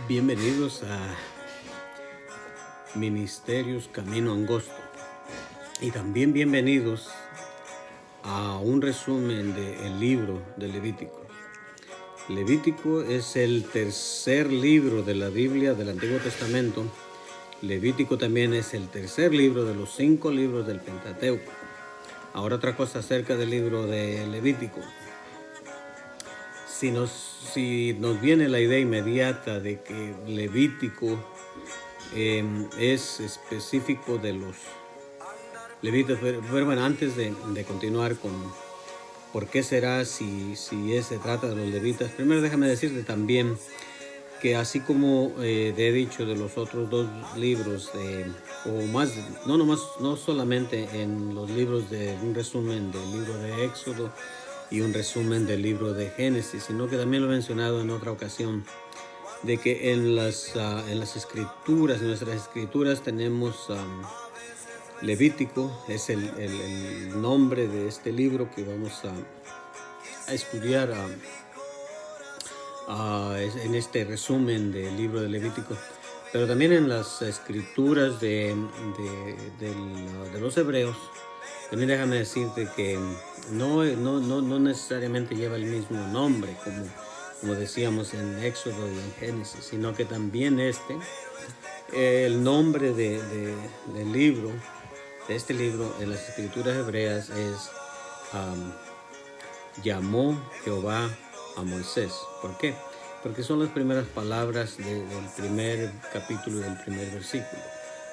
Bienvenidos a Ministerios Camino Angosto y también bienvenidos a un resumen del libro de Levítico. Levítico es el tercer libro de la Biblia del Antiguo Testamento. Levítico también es el tercer libro de los 5 libros del Pentateuco. Ahora otra cosa acerca del libro de Levítico. Si nos viene la idea inmediata de que Levítico es específico de los levitas, pero bueno, antes de continuar con por qué será si se trata de los levitas, primero déjame decirte también que así como te he dicho de los otros 2 libros, o más, no solamente en los libros de un resumen del libro de Éxodo y un resumen del libro de Génesis, sino que también lo he mencionado en otra ocasión, de que en las escrituras, en nuestras escrituras tenemos Levítico, es el nombre de este libro que vamos a estudiar en este resumen del libro de Levítico, pero también en las escrituras de los hebreos. También déjame decirte que no necesariamente lleva el mismo nombre como decíamos en Éxodo y en Génesis, sino que también el nombre del libro, de este libro en las escrituras hebreas es llamó Jehová a Moisés. ¿Por qué? Porque son las primeras palabras del primer capítulo y del primer versículo.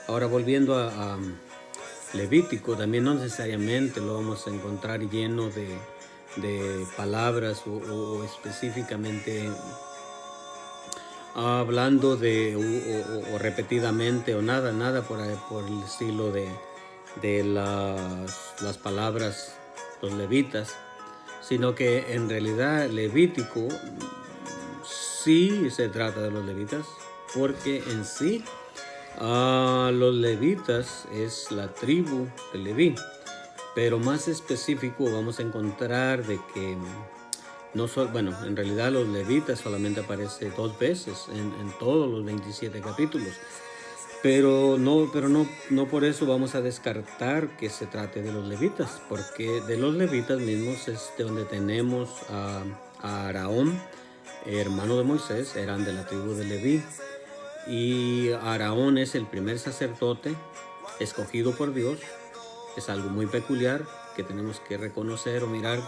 Ahora volviendo a Levítico, también no necesariamente lo vamos a encontrar lleno de palabras o específicamente hablando o repetidamente o nada por el estilo de las palabras, los levitas, sino que en realidad Levítico sí se trata de los levitas, porque en sí los levitas es la tribu de Leví, pero más específico vamos a encontrar de que en realidad los levitas solamente aparece 2 veces en todos los 27 capítulos, pero no por eso vamos a descartar que se trate de los levitas, porque de los levitas mismos es de donde tenemos a Aarón, hermano de Moisés, eran de la tribu de Leví. Y Aarón es el primer sacerdote escogido por Dios. Es algo muy peculiar que tenemos que reconocer o mirar.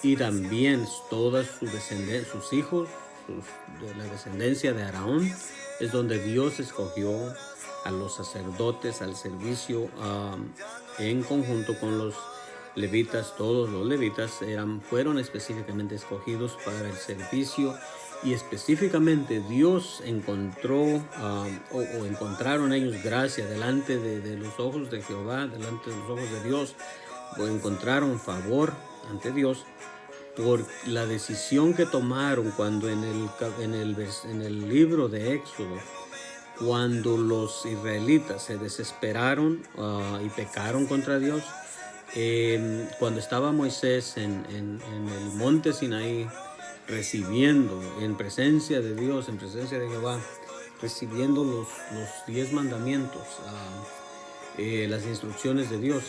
Y también todas sus hijos, de la descendencia de Aarón, es donde Dios escogió a los sacerdotes al servicio en conjunto con los levitas. Todos los levitas fueron específicamente escogidos para el servicio. Y específicamente Dios encontró o encontraron ellos gracia delante de los ojos de Jehová, delante de los ojos de Dios, o encontraron favor ante Dios por la decisión que tomaron cuando en el libro de Éxodo, cuando los israelitas se desesperaron y pecaron contra Dios, cuando estaba Moisés en el monte Sinaí, recibiendo en presencia de Dios, en presencia de Jehová, recibiendo los 10 mandamientos, las instrucciones de Dios.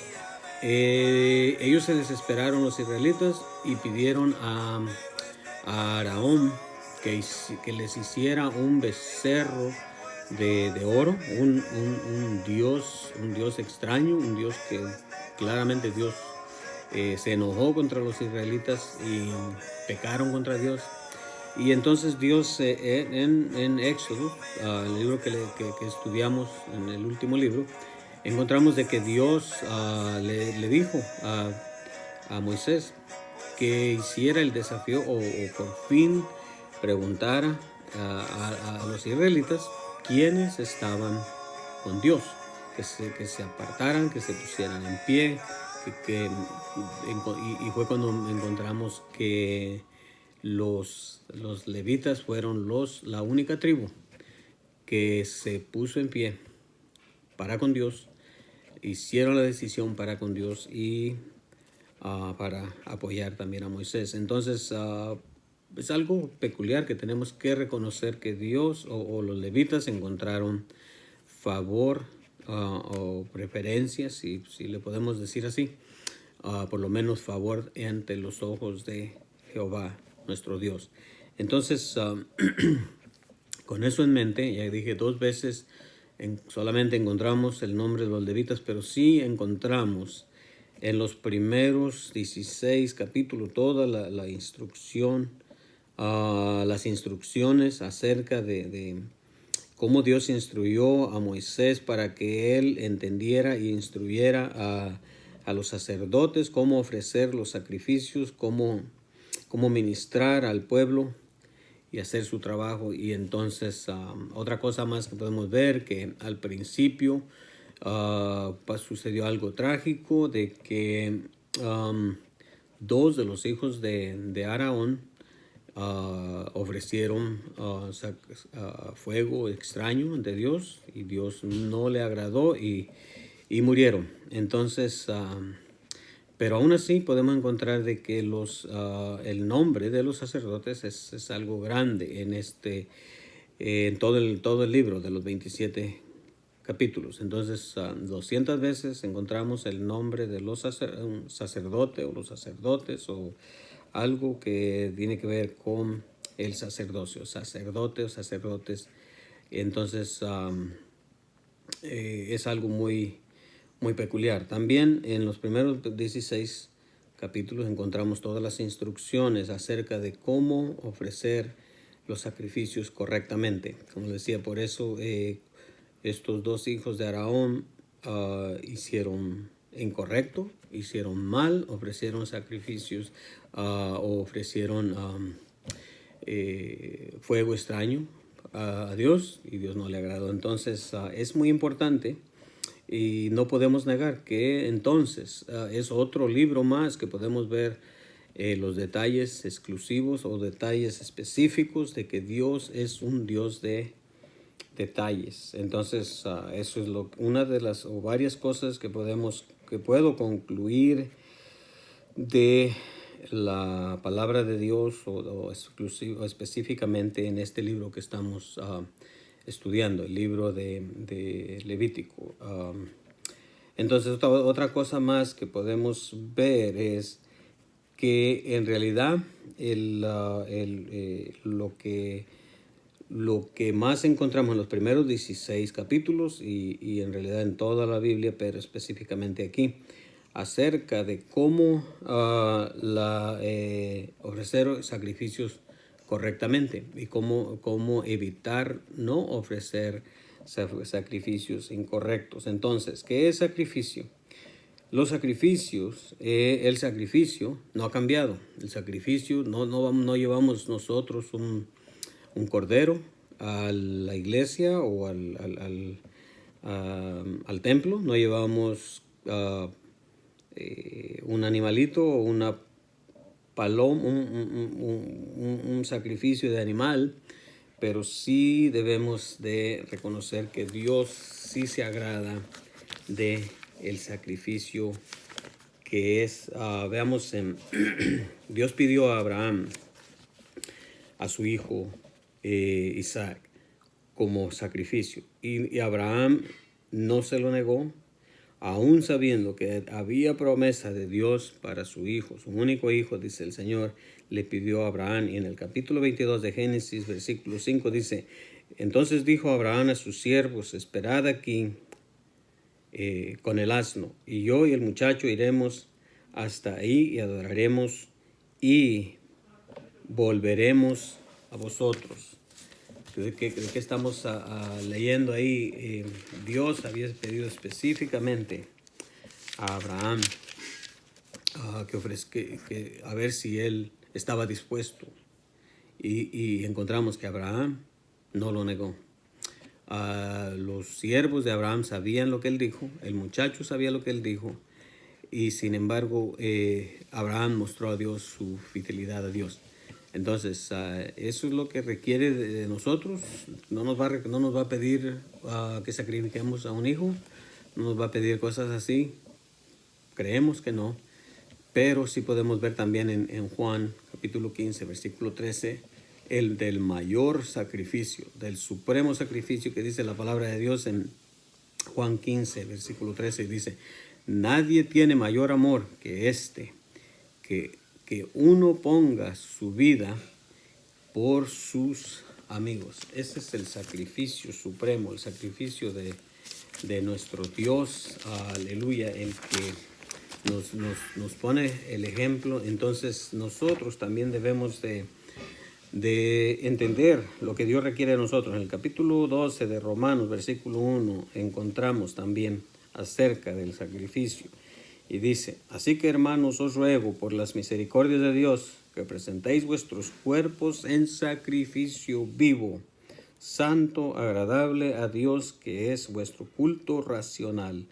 Ellos se desesperaron, los israelitas, y pidieron a Aarón que les hiciera un becerro de oro, un Dios extraño, un Dios que claramente Dios se enojó contra los israelitas y pecaron contra Dios. Y entonces Dios en Éxodo, el libro que estudiamos en el último libro, encontramos de que Dios le dijo a Moisés que hiciera el desafío o por fin preguntara a los israelitas quiénes estaban con Dios, que se apartaran, que se pusieran en pie, y fue cuando encontramos que los levitas fueron la única tribu que se puso en pie para con Dios, hicieron la decisión para con Dios y para apoyar también a Moisés. Entonces es algo peculiar que tenemos que reconocer que Dios o los levitas encontraron favor o preferencia, si le podemos decir así, por lo menos favor ante los ojos de Jehová, nuestro Dios. Entonces, con eso en mente, ya dije 2 veces, solamente encontramos el nombre de los levitas, pero sí encontramos en los primeros 16 capítulos toda la instrucción, las instrucciones acerca de cómo Dios instruyó a Moisés para que él entendiera y instruyera a los sacerdotes cómo ofrecer los sacrificios, cómo ministrar al pueblo y hacer su trabajo. Y entonces otra cosa más que podemos ver, que al principio sucedió algo trágico, de que 2 de los hijos de Aarón ofrecieron fuego extraño ante Dios, y Dios no le agradó y murieron. Entonces, pero aún así podemos encontrar de que el nombre de los sacerdotes es algo grande en todo el libro de los 27 capítulos. Entonces, 200 veces encontramos el nombre de los sacerdote o los sacerdotes, o algo que tiene que ver con el sacerdocio, sacerdote o sacerdotes. Entonces, es algo muy, muy peculiar. También en los primeros 16 capítulos encontramos todas las instrucciones acerca de cómo ofrecer los sacrificios correctamente. Como decía, por eso estos 2 hijos de Aarón hicieron incorrecto, hicieron mal, ofrecieron sacrificios o ofrecieron fuego extraño a Dios, y Dios no le agradó. Entonces es muy importante, y no podemos negar que entonces es otro libro más que podemos ver los detalles exclusivos o detalles específicos de que Dios es un Dios de detalles. Entonces eso es una de las o varias cosas que puedo concluir de la palabra de Dios, o específicamente en este libro que estamos estudiando, el libro de Levítico. Entonces otra cosa más que podemos ver es que en realidad lo que más encontramos en los primeros 16 capítulos y en realidad en toda la Biblia, pero específicamente aquí, acerca de cómo ofrecer sacrificios correctamente y cómo evitar no ofrecer sacrificios incorrectos. Entonces, ¿qué es sacrificio? Los sacrificios, el sacrificio no ha cambiado. El sacrificio, no llevamos nosotros un cordero a la iglesia o al templo, no llevamos un animalito o una paloma, un sacrificio de animal, pero sí debemos de reconocer que Dios sí se agrada de el sacrificio que es, veamos, Dios pidió a Abraham, a su hijo Isaac, como sacrificio, y Abraham no se lo negó, aún sabiendo que había promesa de Dios para su hijo, su único hijo. Dice el Señor, le pidió a Abraham, y en el capítulo 22 de Génesis, versículo 5, dice: entonces dijo Abraham a sus siervos: esperad aquí con el asno, y yo y el muchacho iremos hasta ahí y adoraremos y volveremos a vosotros. ¿De qué estamos leyendo ahí? Dios había pedido específicamente a Abraham que a ver si él estaba dispuesto, y encontramos que Abraham no lo negó. Los siervos de Abraham sabían lo que él dijo, el muchacho sabía lo que él dijo, y sin embargo Abraham mostró a Dios su fidelidad a Dios. Entonces eso es lo que requiere de nosotros. No nos va a pedir que sacrifiquemos a un hijo, no nos va a pedir cosas así, creemos que no, pero sí podemos ver también en Juan capítulo 15, versículo 13, el del mayor sacrificio, del supremo sacrificio que dice la palabra de Dios en Juan 15, versículo 13, dice, nadie tiene mayor amor que que uno ponga su vida por sus amigos. Ese es el sacrificio supremo, el sacrificio de nuestro Dios, aleluya, el que nos pone el ejemplo. Entonces nosotros también debemos de entender lo que Dios requiere de nosotros. En el capítulo 12 de Romanos, versículo 1, encontramos también acerca del sacrificio. Y dice, así que hermanos, os ruego por las misericordias de Dios que presentéis vuestros cuerpos en sacrificio vivo, santo, agradable a Dios, que es vuestro culto racional.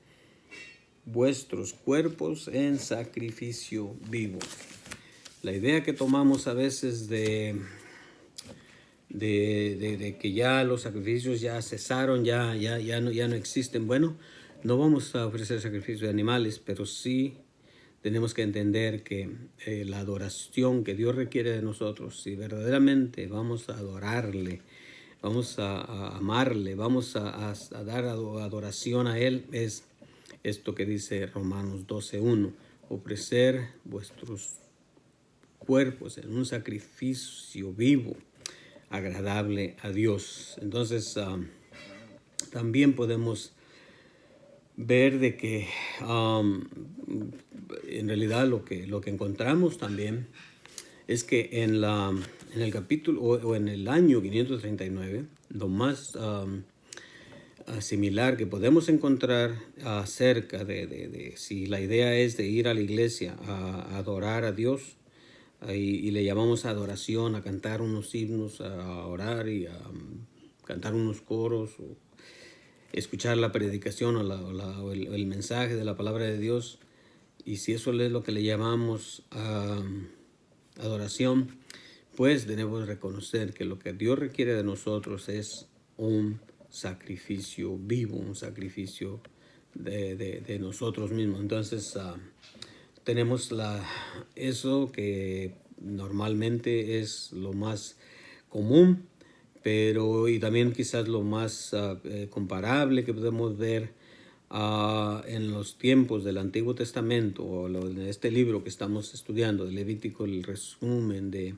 Vuestros cuerpos en sacrificio vivo. La idea que tomamos a veces de que ya los sacrificios ya cesaron, ya no existen. Bueno, no vamos a ofrecer sacrificios de animales, pero sí tenemos que entender que la adoración que Dios requiere de nosotros, si verdaderamente vamos a adorarle, vamos a amarle, vamos a dar adoración a Él, es esto que dice Romanos 12:1, ofrecer vuestros cuerpos en un sacrificio vivo, agradable a Dios. Entonces, también podemos ver de que en realidad lo que encontramos también es que en el capítulo o en el año 539, lo más similar que podemos encontrar acerca de si la idea es de ir a la iglesia a adorar a Dios, y le llamamos adoración, a cantar unos himnos, a orar y a cantar unos coros, o escuchar la predicación o el mensaje de la palabra de Dios. Y si eso es lo que le llamamos adoración, pues debemos reconocer que lo que Dios requiere de nosotros es un sacrificio vivo, un sacrificio de nosotros mismos. Entonces, tenemos eso que normalmente es lo más común, pero y también quizás lo más comparable que podemos ver en los tiempos del Antiguo Testamento, o en este libro que estamos estudiando, de Levítico, el resumen del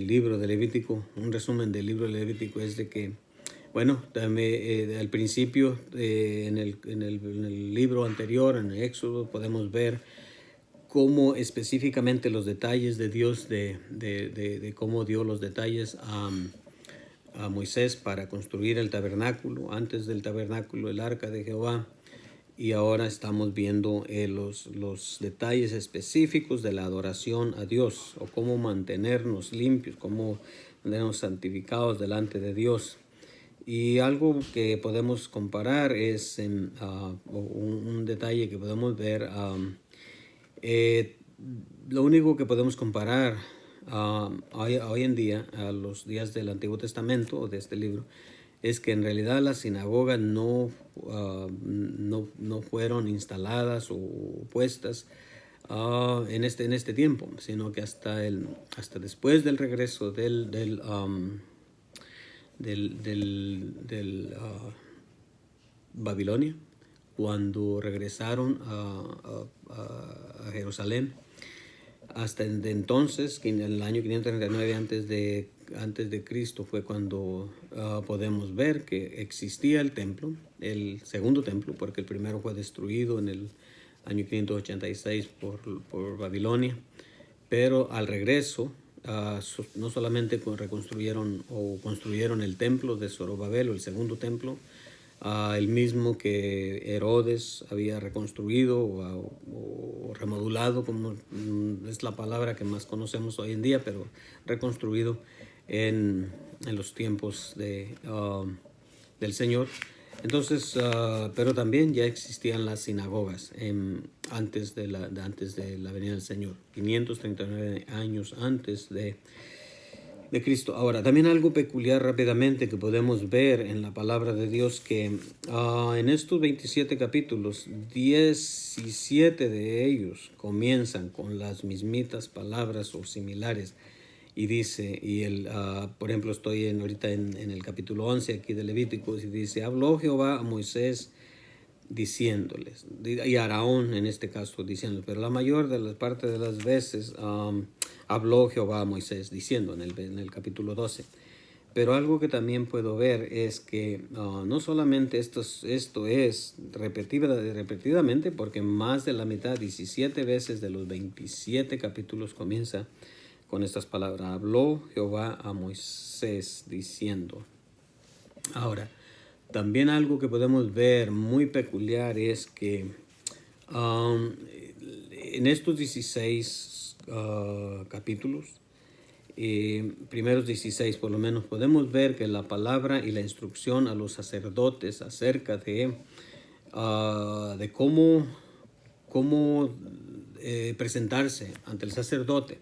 libro de Levítico, un resumen del libro de Levítico es de que, bueno, también, al principio, en el libro anterior, en el Éxodo, podemos ver cómo específicamente los detalles de Dios, de cómo dio los detalles a Moisés para construir el tabernáculo, antes del tabernáculo, el arca de Jehová. Y ahora estamos viendo los detalles específicos de la adoración a Dios, o cómo mantenernos limpios, cómo mantenernos santificados delante de Dios. Y algo que podemos comparar es un detalle que podemos ver. Lo único que podemos comparar hoy en día a los días del Antiguo Testamento o de este libro es que en realidad las sinagogas no fueron instaladas o puestas en este tiempo, sino que hasta después del regreso del Babilonia, cuando regresaron a Jerusalén. Hasta entonces, en el año 539 antes de Cristo, fue cuando podemos ver que existía el templo, el segundo templo, porque el primero fue destruido en el año 586 por Babilonia. Pero al regreso, no solamente reconstruyeron o construyeron el templo de Zorobabel, o el segundo templo, el mismo que Herodes había reconstruido o remodulado, como es la palabra que más conocemos hoy en día, pero reconstruido en los tiempos del Señor. Entonces, pero también ya existían las sinagogas antes de la venida del Señor, 539 años antes de de Cristo. Ahora, también algo peculiar rápidamente que podemos ver en la palabra de Dios, que en estos 27 capítulos, 17 de ellos comienzan con las mismitas palabras o similares. Y dice, por ejemplo, estoy ahorita en el capítulo 11 aquí de Levíticos, y dice, habló Jehová a Moisés diciéndoles, y a Aarón en este caso diciendo, pero la mayor de las partes de las veces habló Jehová a Moisés diciendo en el capítulo 12. Pero algo que también puedo ver es que no solamente esto es repetidamente, porque más de la mitad, 17 veces de los 27 capítulos comienza con estas palabras, habló Jehová a Moisés diciendo. Ahora, también algo que podemos ver muy peculiar es que en estos 16 capítulos, primeros 16 por lo menos, podemos ver que la palabra y la instrucción a los sacerdotes acerca de cómo presentarse ante el sacerdote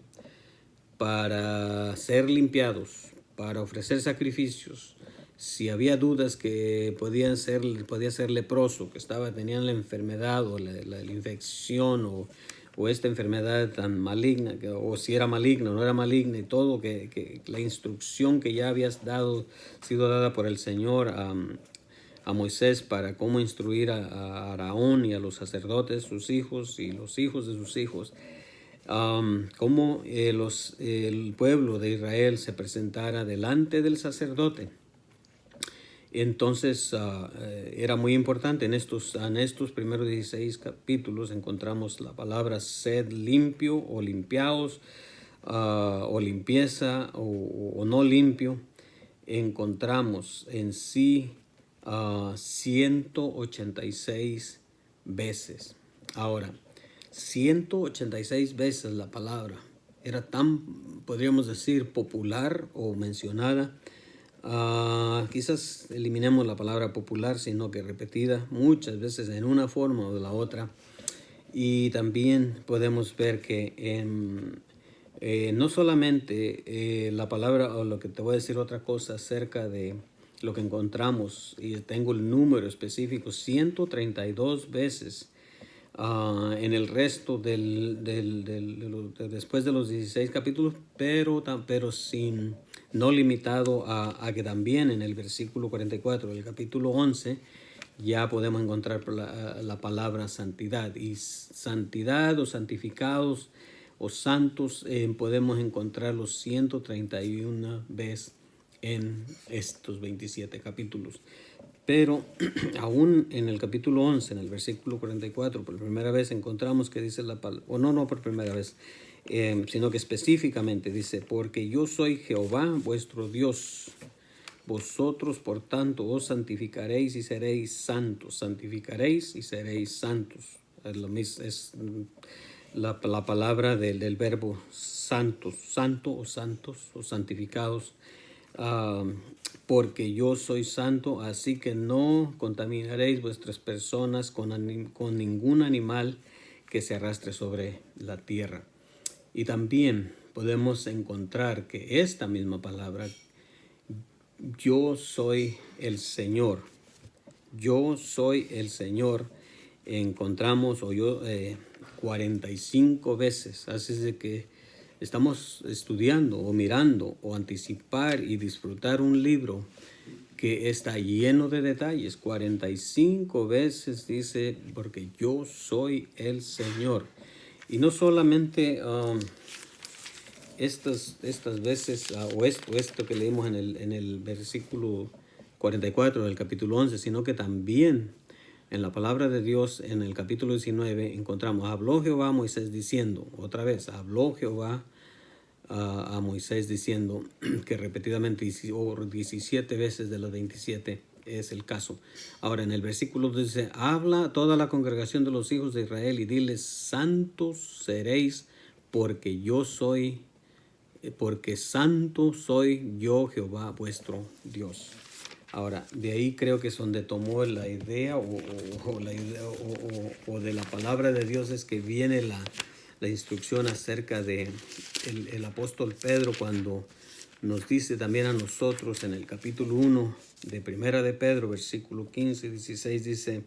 para ser limpiados, para ofrecer sacrificios. Si había dudas que podía ser leproso, que tenían la enfermedad o la infección o esta enfermedad tan maligna, o si era maligna o no era maligna, y todo, que la instrucción que ya había sido dada por el Señor a Moisés para cómo instruir a Aarón y a los sacerdotes, sus hijos y los hijos de sus hijos, cómo el pueblo de Israel se presentara delante del sacerdote. Entonces era muy importante. En estos primeros 16 capítulos encontramos la palabra sed limpio o limpiaos, o limpieza o no limpio. Encontramos en sí 186 veces. Ahora, 186 veces la palabra era tan, podríamos decir, popular o mencionada. Quizás eliminemos la palabra popular, sino que repetida muchas veces en una forma o de la otra. Y también podemos ver que no solamente la palabra, o lo que te voy a decir otra cosa acerca de lo que encontramos, y tengo el número específico, 132 veces en el resto después de los 16 capítulos, pero no limitado a que también en el versículo 44 del capítulo 11 ya podemos encontrar la palabra santidad. Y santidad o santificados o santos podemos encontrar los 131 veces en estos 27 capítulos. Pero aún en el capítulo 11, en el versículo 44, por primera vez encontramos que dice la palabra, o no por primera vez, sino que específicamente dice, porque yo soy Jehová vuestro Dios. Vosotros, por tanto, os santificaréis y seréis santos. Santificaréis y seréis santos. Es lo mismo, es la palabra del verbo santos, santo o santos o santificados. Porque yo soy santo, así que no contaminaréis vuestras personas con ningún animal que se arrastre sobre la tierra. Y también podemos encontrar que esta misma palabra, yo soy el Señor, yo soy el Señor, encontramos 45 veces. Así es de que estamos estudiando o mirando o anticipar y disfrutar un libro que está lleno de detalles. 45 veces dice, porque yo soy el Señor. Y no solamente estas veces, o esto que leímos en el versículo 44 del capítulo 11, sino que también en la palabra de Dios, en el capítulo 19, encontramos, habló Jehová a Moisés diciendo, otra vez, habló Jehová a Moisés diciendo, que repetidamente, o 17 veces de los 27 es el caso. Ahora en el versículo dice, habla a toda la congregación de los hijos de Israel y diles, santos seréis, porque santo soy yo Jehová vuestro Dios. Ahora, de ahí creo que es donde tomó la idea o de la palabra de Dios, es que viene la instrucción acerca de el apóstol Pedro cuando nos dice también a nosotros en el capítulo 1 de Primera de Pedro, versículo 15 y 16, dice: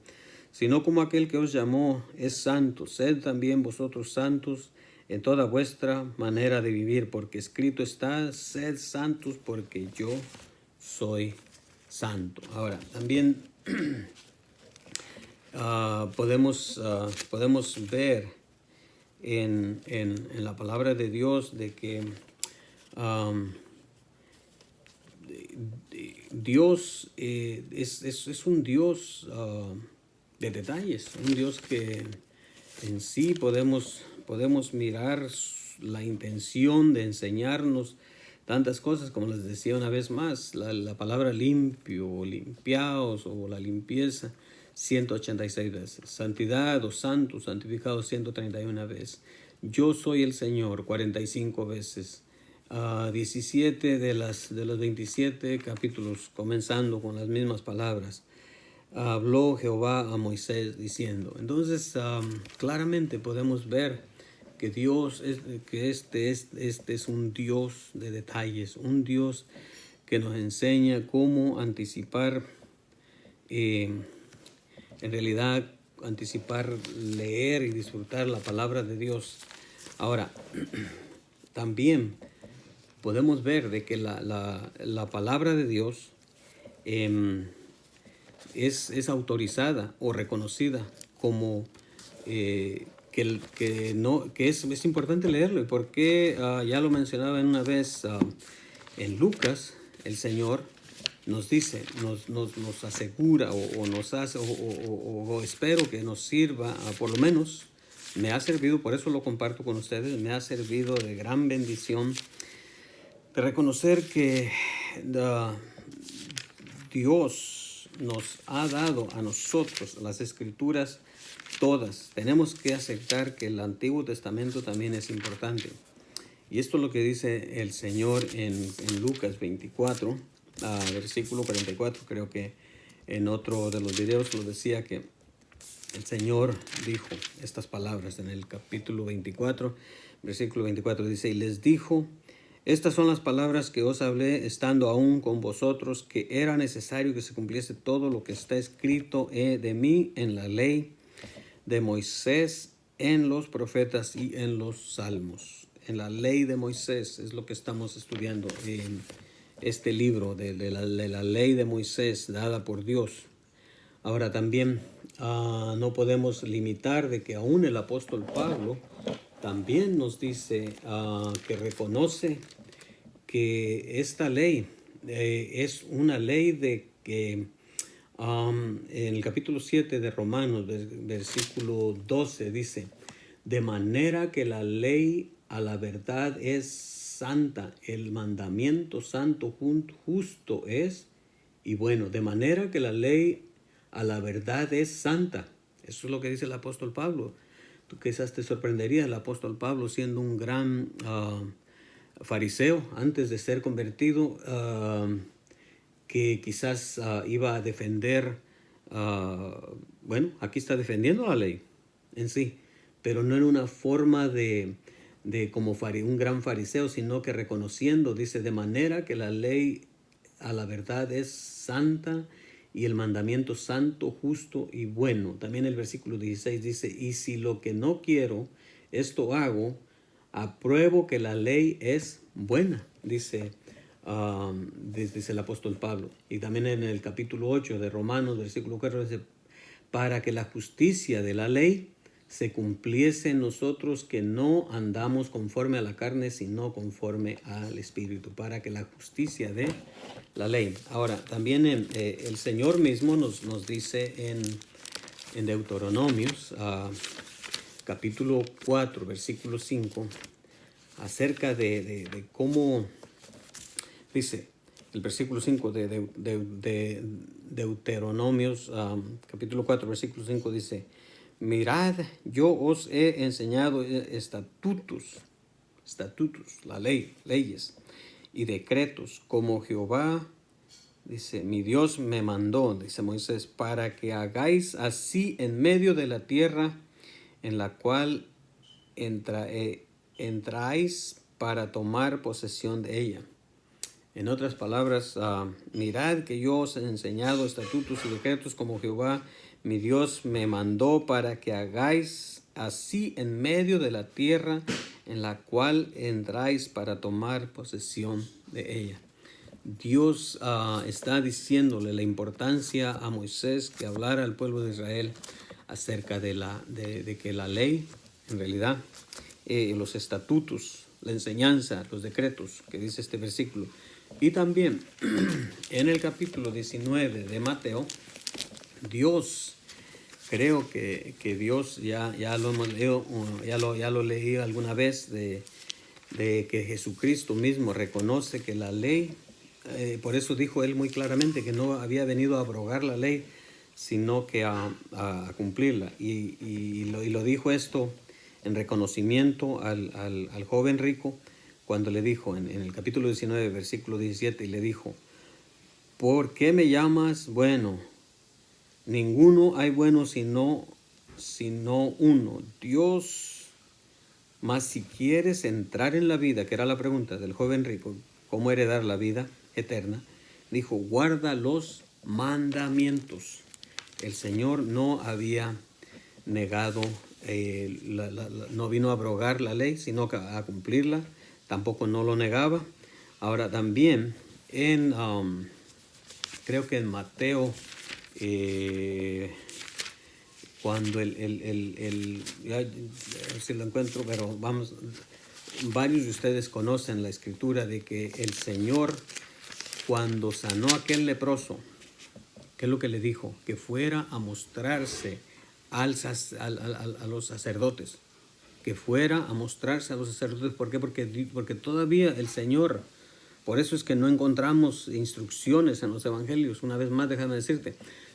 sino como aquel que os llamó es santo, sed también vosotros santos en toda vuestra manera de vivir, porque escrito está: sed santos porque yo soy santo. Ahora, también podemos ver en la palabra de Dios de que Dios es un Dios de detalles, un Dios que en sí podemos mirar la intención de enseñarnos tantas cosas, como les decía una vez más, la palabra limpio o limpiaos o la limpieza 186 veces, santidad o santo, santificado 131 veces, yo soy el Señor 45 veces, 17 de los 27 capítulos, comenzando con las mismas palabras, habló Jehová a Moisés diciendo. Entonces, claramente podemos ver que Dios este es un Dios de detalles, un Dios que nos enseña cómo anticipar, en realidad anticipar, leer y disfrutar la palabra de Dios. Ahora, también podemos ver de que la palabra de Dios es autorizada o reconocida como que es importante leerlo. Porque ya lo mencionaba una vez en Lucas, el Señor nos dice, nos asegura o nos hace, o espero que nos sirva, por lo menos me ha servido, por eso lo comparto con ustedes, me ha servido de gran bendición de reconocer que Dios nos ha dado a nosotros las escrituras todas. Tenemos que aceptar que el Antiguo Testamento también es importante. Y esto es lo que dice el Señor en Lucas 24, versículo 44. Creo que en otro de los videos lo decía, que el Señor dijo estas palabras en el capítulo 24, versículo 24. Dice: y les dijo: estas son las palabras que os hablé estando aún con vosotros, que era necesario que se cumpliese todo lo que está escrito de mí en la ley de Moisés, en los profetas y en los salmos. En la ley de Moisés es lo que estamos estudiando en este libro de la ley de Moisés dada por Dios. Ahora también no podemos limitar de que aún el apóstol Pablo también nos dice que reconoce que esta ley es una ley de que en el capítulo 7 de Romanos, versículo 12, dice: de manera que la ley a la verdad es santa, el mandamiento santo, justo es y bueno. De manera que la ley a la verdad es santa. Eso es lo que dice el apóstol Pablo. Tú quizás te sorprendería, el apóstol Pablo, siendo un gran fariseo antes de ser convertido, que quizás iba a defender, bueno, aquí está defendiendo la ley en sí, pero no en una forma de como un gran fariseo, sino que reconociendo, dice: de manera que la ley a la verdad es santa y el mandamiento santo, justo y bueno. También el versículo 16 dice: y si lo que no quiero, esto hago, apruebo que la ley es buena, dice el apóstol Pablo. Y también en el capítulo 8 de Romanos, versículo 4, dice: para que la justicia de la ley se cumpliese en nosotros, que no andamos conforme a la carne, sino conforme al Espíritu. Para que la justicia de la ley. Ahora, también el Señor mismo nos dice en Deuteronomios, capítulo 4, versículo 5, acerca de cómo, dice el versículo 5 de Deuteronomios, capítulo 4, versículo 5, dice: mirad, yo os he enseñado estatutos, la ley, leyes y decretos, como Jehová, dice, mi Dios me mandó, dice Moisés, para que hagáis así en medio de la tierra en la cual entráis para tomar posesión de ella. En otras palabras, mirad que yo os he enseñado estatutos y decretos como Jehová mi Dios me mandó para que hagáis así en medio de la tierra en la cual entráis para tomar posesión de ella. Dios está diciéndole la importancia a Moisés que hablara al pueblo de Israel acerca de que la ley, en realidad, los estatutos, la enseñanza, los decretos que dice este versículo. Y también en el capítulo 19 de Mateo, Dios, creo que Dios, ya lo hemos leído, ya lo leí alguna vez, de que Jesucristo mismo reconoce que la ley, por eso dijo él muy claramente que no había venido a abrogar la ley, sino que a cumplirla. Y lo dijo esto en reconocimiento al joven rico, cuando le dijo en el capítulo 19, versículo 17, y le dijo, ¿por qué me llamas bueno? Ninguno hay bueno sino uno, Dios. Mas si quieres entrar en la vida, que era la pregunta del joven rico, ¿cómo heredar la vida eterna? Dijo, guarda los mandamientos. El Señor no había negado, no vino a abrogar la ley, sino a cumplirla. Tampoco no lo negaba. Ahora también, creo que en Mateo, cuando a ver si lo encuentro, pero vamos, varios de ustedes conocen la escritura de que el Señor, cuando sanó a aquel leproso, ¿qué es lo que le dijo? Que fuera a mostrarse a los sacerdotes. Que fuera a mostrarse a los sacerdotes. ¿Por qué? Porque todavía el Señor, por eso es que no encontramos instrucciones en los evangelios. Una vez más, déjame decirte,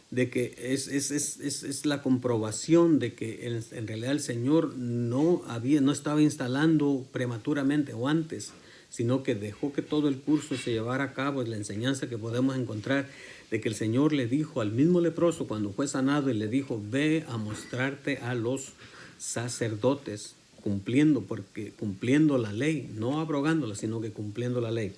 de que es la comprobación de que en realidad el Señor no estaba instalando prematuramente o antes, sino que dejó que todo el curso se llevara a cabo. Es la enseñanza que podemos encontrar de que el Señor le dijo al mismo leproso cuando fue sanado, y le dijo, ve a mostrarte a los sacerdotes, cumpliendo la ley, no abrogándola, sino que cumpliendo la ley.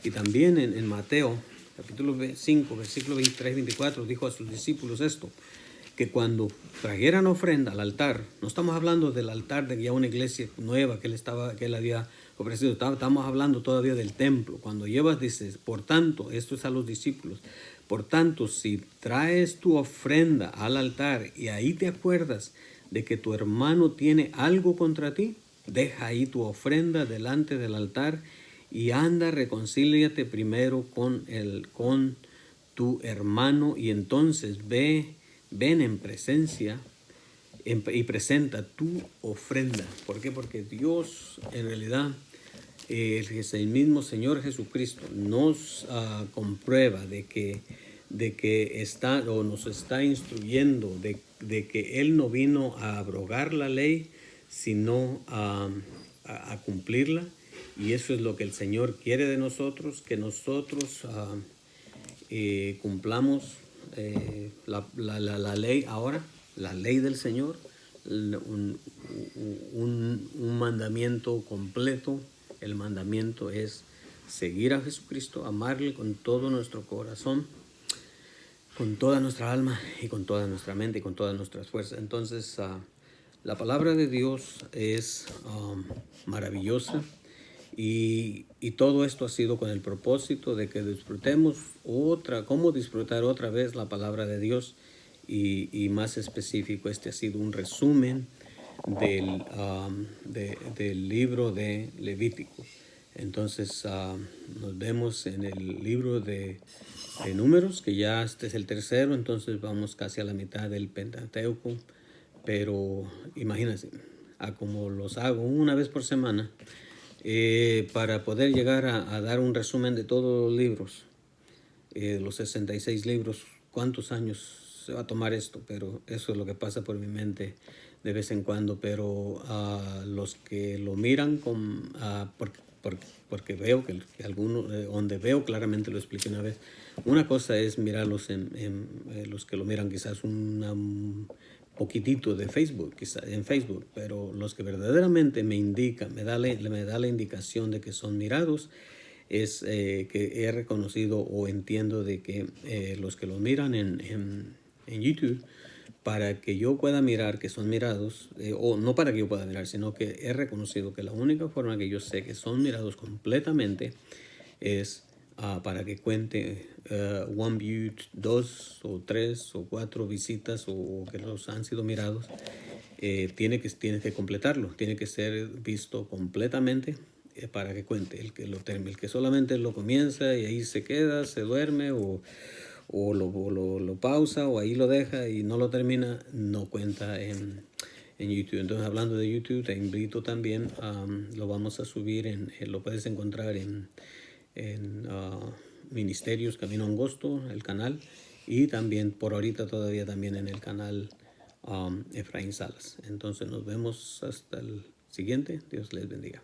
Y también en Mateo capítulo 5, versículo 23, 24, dijo a sus discípulos esto, que cuando trajeran ofrenda al altar, no estamos hablando del altar de ya una iglesia nueva que él había ofrecido, estamos hablando todavía del templo. Cuando llevas, dices, por tanto, esto es a los discípulos, por tanto, si traes tu ofrenda al altar y ahí te acuerdas de que tu hermano tiene algo contra ti, deja ahí tu ofrenda delante del altar y anda, reconcíliate primero con tu hermano, y entonces ven en presencia y presenta tu ofrenda. ¿Por qué? Porque Dios, en realidad, el mismo Señor Jesucristo nos comprueba de que nos está instruyendo de que Él no vino a abrogar la ley, sino a cumplirla. Y eso es lo que el Señor quiere de nosotros, que nosotros cumplamos la ley ahora, la ley del Señor, un mandamiento completo. El mandamiento es seguir a Jesucristo, amarle con todo nuestro corazón, con toda nuestra alma y con toda nuestra mente y con todas nuestras fuerzas. Entonces, la palabra de Dios es maravillosa. Y todo esto ha sido con el propósito de que disfrutemos cómo disfrutar otra vez la palabra de Dios, y más específico, este ha sido un resumen del libro de Levítico. Entonces, nos vemos en el libro de Números, que ya este es el tercero, entonces vamos casi a la mitad del Pentateuco, pero imagínense, como los hago una vez por semana, para poder llegar a dar un resumen de todos los libros, los 66 libros, ¿cuántos años se va a tomar esto? Pero eso es lo que pasa por mi mente de vez en cuando. Pero los que lo miran, porque veo que algunos, donde veo claramente, lo expliqué una vez, una cosa es mirarlos los que lo miran quizás un poquitito de Facebook, quizás en Facebook, pero los que verdaderamente me da la indicación de que son mirados es que he reconocido o entiendo de que los que lo miran en YouTube, para que yo pueda mirar que son mirados, o no para que yo pueda mirar, sino que he reconocido que la única forma que yo sé que son mirados completamente es para que cuente one view, 2 o 3 o 4 visitas o que los han sido mirados. Tiene que completarlo, tiene que ser visto completamente para que cuente. El que solamente lo comienza y ahí se queda, se duerme lo pausa o ahí lo deja y no lo termina, no cuenta en YouTube. Entonces, hablando de YouTube, te invito también, lo vamos a subir, lo puedes encontrar en Ministerios Camino Angosto, el canal, y también por ahorita todavía también en el canal Efraín Salas. Entonces nos vemos hasta el siguiente. Dios les bendiga.